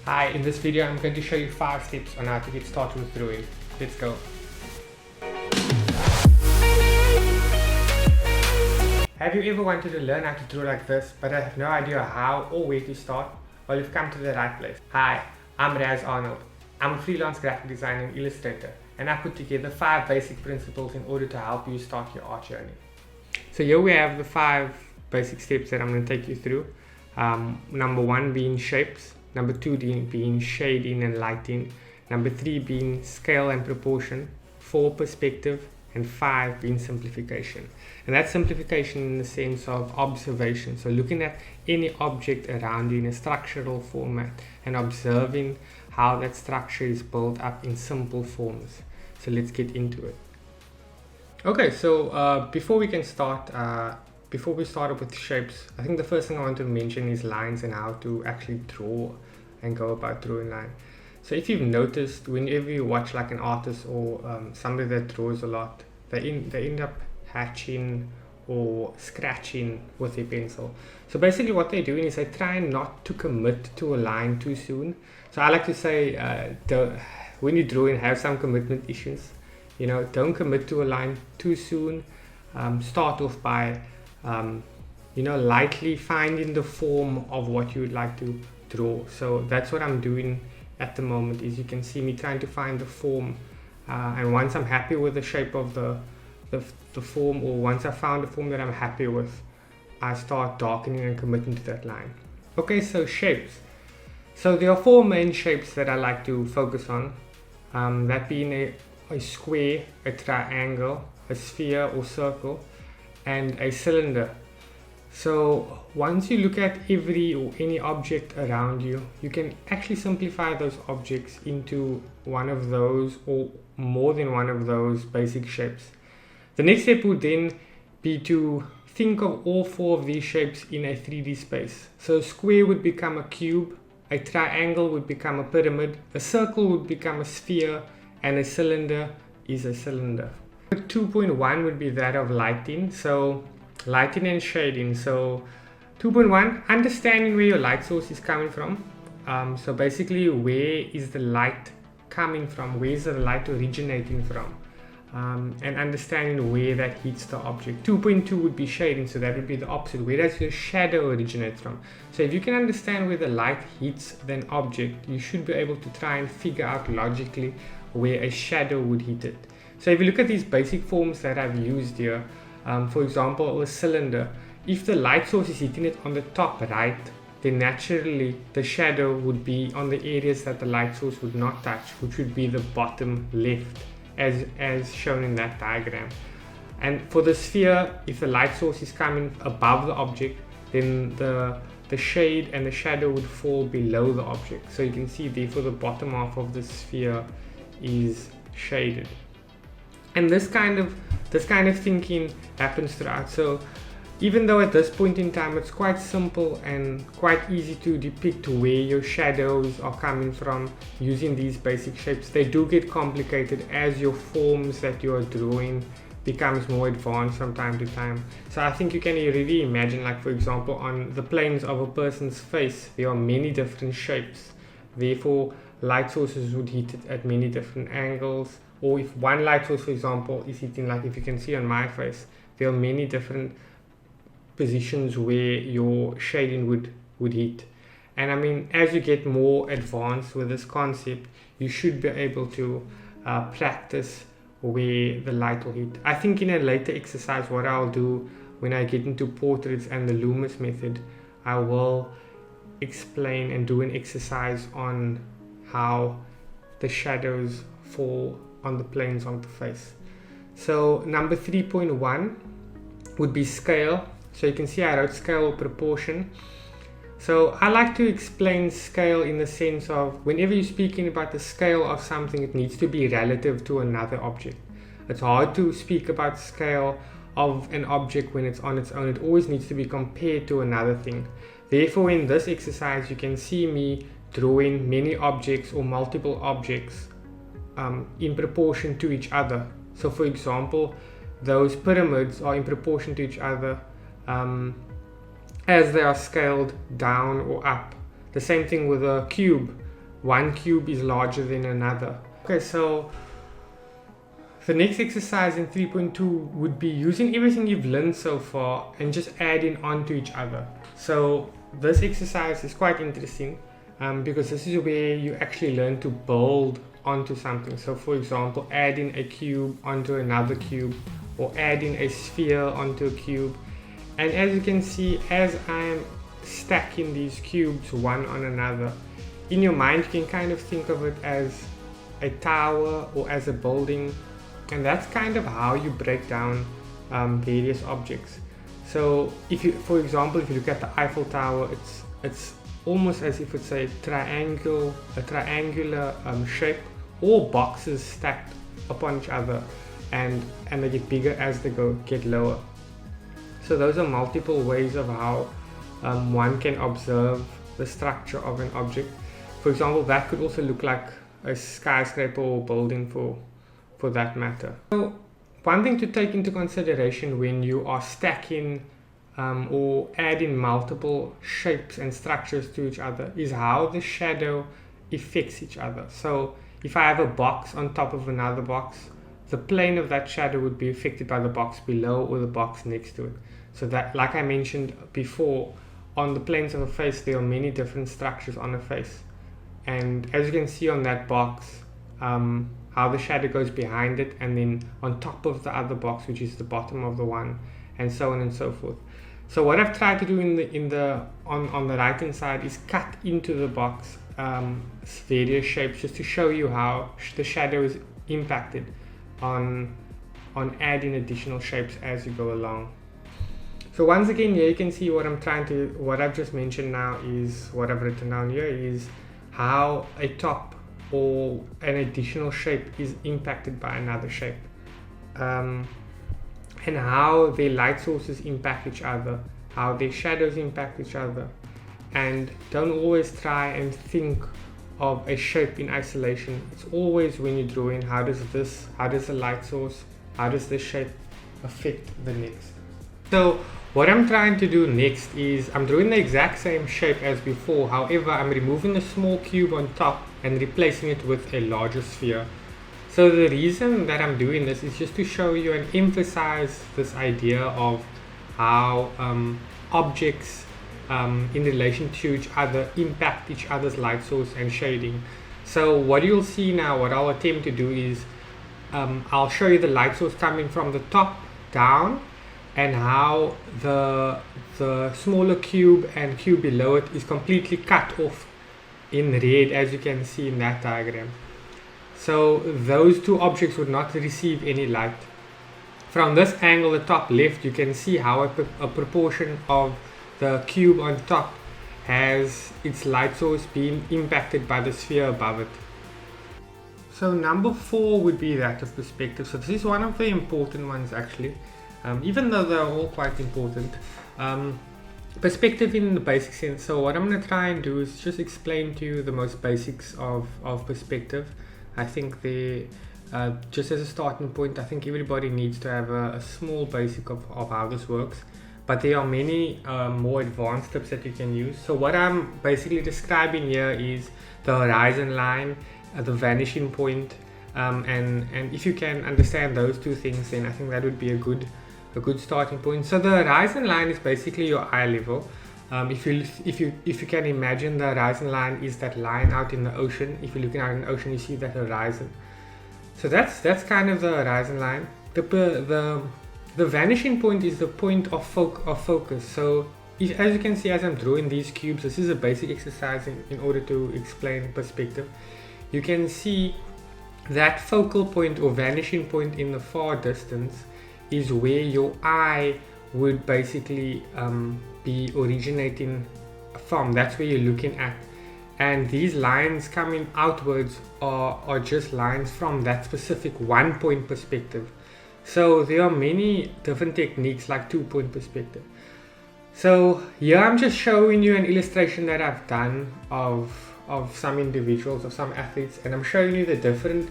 Hi, in this video I'm going to show you 5 steps on how to get started with drawing. Let's go. Have you ever wanted to learn how to draw like this, but I have no idea how or where to start? Well, you've come to the right place. Hi, I'm Raz Arnold. I'm a freelance graphic designer and illustrator, and I put together 5 basic principles in order to help you start your art journey. So here we have the 5 basic steps that I'm going to take you through. Number 1 being shapes, number 2 being shading and lighting, number 3 being scale and proportion, 4 perspective, and 5 being simplification. And that's simplification in the sense of observation, so looking at any object around you in a structural format and observing how that structure is built up in simple forms. So let's get into it. Okay, so before we start off with shapes, I think the first thing I want to mention is lines and how to actually draw and go about drawing line. So if you've noticed, whenever you watch like an artist or somebody that draws a lot, they end up hatching or scratching with their pencil. So basically what they're doing is they try not to commit to a line too soon. So I like to say, when you're drawing, have some commitment issues. You know, don't commit to a line too soon. Start off by lightly finding the form of what you would like to draw. So that's what I'm doing at the moment. Is you can see me trying to find the form, and once I'm happy with the shape of the form, or once I found a form that I'm happy with, I start darkening and committing to that line. Okay, so shapes. So there are 4 main shapes that I like to focus on, that being a square, a triangle, a sphere or circle, and a cylinder. So once you look at every or any object around you, you can actually simplify those objects into one of those or more than one of those basic shapes. The next step would then be to think of all 4 of these shapes in a 3D space. So a square would become a cube, a triangle would become a pyramid, a circle would become a sphere, and a cylinder is a cylinder. 2.1 would be that of lighting. So lighting and shading. So 2.1, understanding where your light source is coming from. So basically, where is the light coming from? Where is the light originating from? And understanding where that hits the object. 2.2 would be shading, so that would be the opposite. Where does your shadow originate from? So if you can understand where the light hits an object, you should be able to try and figure out logically where a shadow would hit it. So if you look at these basic forms that I've used here, for example, a cylinder, if the light source is hitting it on the top right, then naturally the shadow would be on the areas that the light source would not touch, which would be the bottom left, as shown in that diagram. And for the sphere, if the light source is coming above the object, then the shade and the shadow would fall below the object. So you can see therefore the bottom half of the sphere is shaded. And this kind of thinking happens throughout. So even though at this point in time it's quite simple and quite easy to depict where your shadows are coming from using these basic shapes, they do get complicated as your forms that you are drawing becomes more advanced from time to time. So I think you can really imagine, like for example, on the planes of a person's face, there are many different shapes. Therefore, light sources would hit it at many different angles. Or if one light source, for example, is hitting, like if you can see on my face, there are many different positions where your shading would hit. And I mean, as you get more advanced with this concept, you should be able to practice where the light will hit. I think in a later exercise, what I'll do when I get into portraits and the Loomis method, I will explain and do an exercise on how the shadows fall on the planes of the face. So number 3.1 would be scale. So you can see I wrote scale or proportion. So I like to explain scale in the sense of whenever you're speaking about the scale of something, it needs to be relative to another object. It's hard to speak about scale of an object when it's on its own. It always needs to be compared to another thing. Therefore, in this exercise, you can see me drawing many objects or multiple objects in proportion to each other. So for example, those pyramids are in proportion to each other as they are scaled down or up. The same thing with a cube. one cube is larger than another. Okay, so the next exercise in 3.2 would be using everything you've learned so far and just adding onto each other. So this exercise is quite interesting because this is where you actually learn to build onto something. So for example, adding a cube onto another cube, or adding a sphere onto a cube. And as you can see, as I'm stacking these cubes one on another, in your mind you can kind of think of it as a tower or as a building, and that's kind of how you break down various objects. So if you, for example, if you look at the Eiffel Tower, it's almost as if it's a triangular shape, all boxes stacked upon each other, and they get bigger as they get lower. So those are multiple ways of how one can observe the structure of an object. For example, that could also look like a skyscraper or building for that matter. So one thing to take into consideration when you are stacking or adding multiple shapes and structures to each other is how the shadow affects each other. So if I have a box on top of another box, the plane of that shadow would be affected by the box below or the box next to it. So that, like I mentioned before, on the planes of a face there are many different structures on a face, and as you can see on that box, how the shadow goes behind it and then on top of the other box, which is the bottom of the one, and so on and so forth. So what I've tried to do on the right hand side is cut into the box various shapes, just to show you how the shadow is impacted on adding additional shapes as you go along. So once again, here you can see what I've just mentioned now is what I've written down here is how a top or an additional shape is impacted by another shape, and how their light sources impact each other, how their shadows impact each other. And don't always try and think of a shape in isolation. It's always, when you're drawing, how does the light source, how does this shape affect the next. So what I'm trying to do next is I'm drawing the exact same shape as before, however I'm removing the small cube on top and replacing it with a larger sphere. So the reason that I'm doing this is just to show you and emphasize this idea of how objects in relation to each other impact each other's light source and shading. So what you'll see now, what I'll attempt to do is I'll show you the light source coming from the top down, and how the smaller cube and cube below it is completely cut off in red, as you can see in that diagram. So those two objects would not receive any light. From this angle, the top left, you can see how a proportion of the cube on top has its light source being impacted by the sphere above it. So number 4 would be that of perspective. So this is one of the important ones actually, even though they're all quite important. Perspective in the basic sense. So what I'm going to try and do is just explain to you the most basics of perspective. I think just as a starting point, I think everybody needs to have a small basic of how this works. But there are many more advanced tips that you can use. So what I'm basically describing here is the horizon line, the vanishing point, and if you can understand those two things, then I think that would be a good starting point. So the horizon line is basically your eye level. If you can imagine, the horizon line is that line out in the ocean. If you're looking out in the ocean, you see that horizon. So that's kind of the horizon line. The vanishing point is the point of focus. So as you can see, as I'm drawing these cubes, this is a basic exercise in order to explain perspective. You can see that focal point or vanishing point in the far distance is where your eye would basically be originating from. That's where you're looking at. And these lines coming outwards are just lines from that specific 1 point perspective. So there are many different techniques like 2 point perspective. So here I'm just showing you an illustration that I've done of some individuals, of some athletes, and I'm showing you the different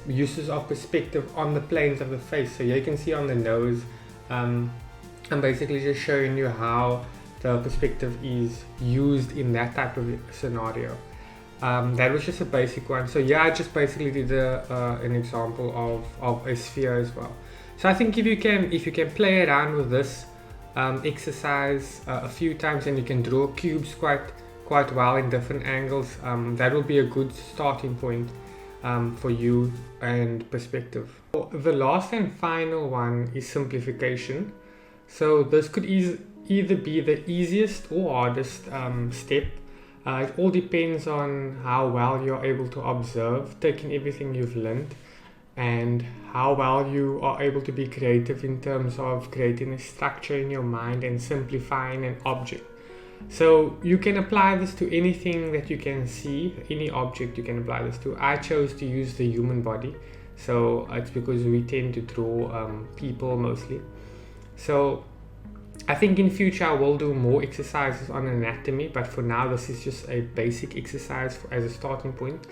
uses of perspective on the planes of the face. So here you can see on the nose, I'm basically just showing you how the perspective is used in that type of scenario. That was just a basic one. So yeah, I just basically did an example of a sphere as well. So I think if you can play around with this exercise a few times, and you can draw cubes quite well in different angles, that will be a good starting point for you and perspective. So the last and final one is simplification. So this could either be the easiest or hardest step. It all depends on how well you're able to observe, taking everything you've learned, and how well you are able to be creative in terms of creating a structure in your mind and simplifying an object. So you can apply this to anything that you can see, any object you can apply this to. I chose to use the human body, so it's because we tend to draw people mostly. So I think in future I will do more exercises on anatomy, but for now this is just a basic exercise as a starting point.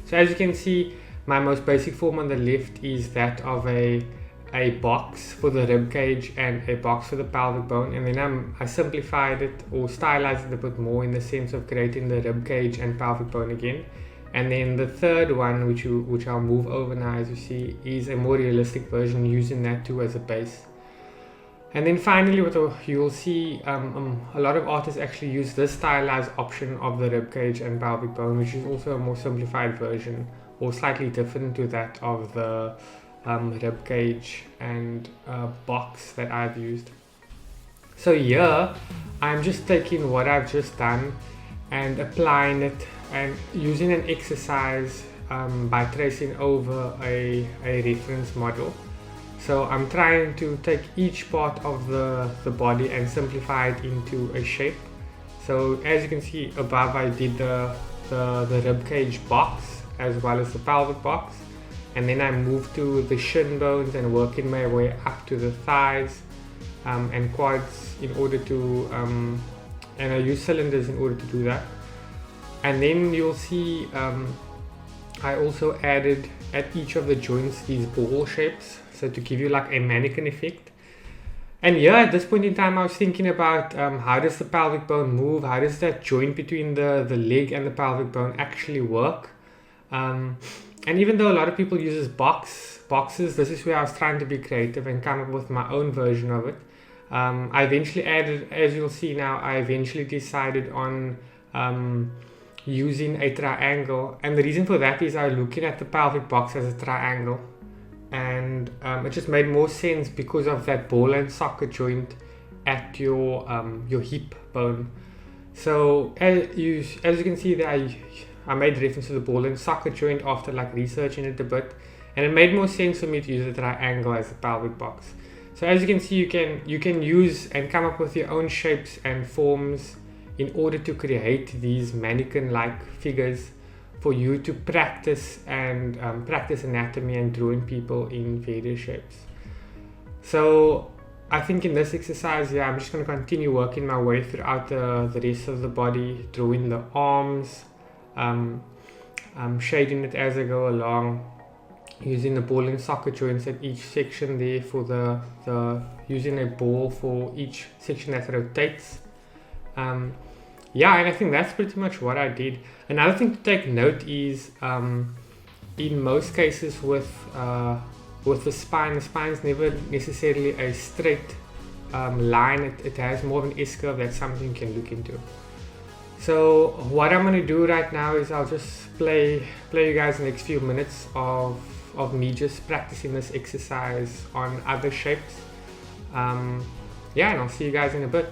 So as you can see, my most basic form on the left is that of a box for the rib cage and a box for the pelvic bone, and then I simplified it or stylized it a bit more in the sense of creating the rib cage and pelvic bone again. And then the third one, which I'll move over now, as you see, is a more realistic version using that too as a base. And then finally, what you'll see, a lot of artists actually use this stylized option of the rib cage and pelvic bone, which is also a more simplified version, or slightly different to that of the rib cage and box that I've used. So here, I'm just taking what I've just done and applying it and using an exercise by tracing over a reference model. So I'm trying to take each part of the body and simplify it into a shape. So as you can see above, I did the rib cage box as well as the pelvic box, and then I moved to the shin bones and working my way up to the thighs and quads in order to and I use cylinders in order to do that. And then you'll see I also added at each of the joints these ball shapes, so to give you like a mannequin effect. And here at this point in time, I was thinking about how does the pelvic bone move, how does that joint between the leg and the pelvic bone actually work. And even though a lot of people use boxes, this is where I was trying to be creative and come up with my own version of it. I eventually added, as you'll see now, I eventually decided on using a triangle, and the reason for that is I'm looking at the pelvic box as a triangle, and it just made more sense because of that ball and socket joint at your hip bone. So as you can see there, I made reference to the ball and socket joint after like researching it a bit, and it made more sense for me to use a triangle as a pelvic box. So as you can see, you can use and come up with your own shapes and forms in order to create these mannequin-like figures for you to practice and practice anatomy and drawing people in various shapes. So I think in this exercise, I'm just going to continue working my way throughout the rest of the body, drawing the arms, shading it as I go along, using the ball and socket joints at each section there for the using a ball for each section that rotates. Yeah, and I think that's pretty much what I did. Another thing to take note is in most cases with the spine is never necessarily a straight line. It has more of an S-curve. That's something you can look into. So what I'm going to do right now is I'll just play you guys the next few minutes of me just practicing this exercise on other shapes. Yeah, and I'll see you guys in a bit.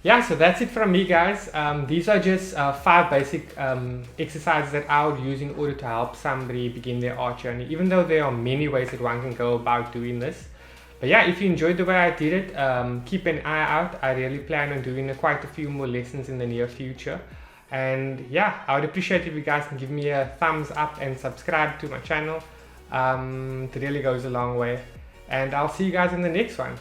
yeah, so that's it from me, guys. These are just 5 basic exercises that I would use in order to help somebody begin their art journey, even though there are many ways that one can go about doing this. But yeah, if you enjoyed the way I did it, keep an eye out. I really plan on doing quite a few more lessons in the near future. And yeah, I would appreciate if you guys can give me a thumbs up and subscribe to my channel. It really goes a long way. And I'll see you guys in the next one.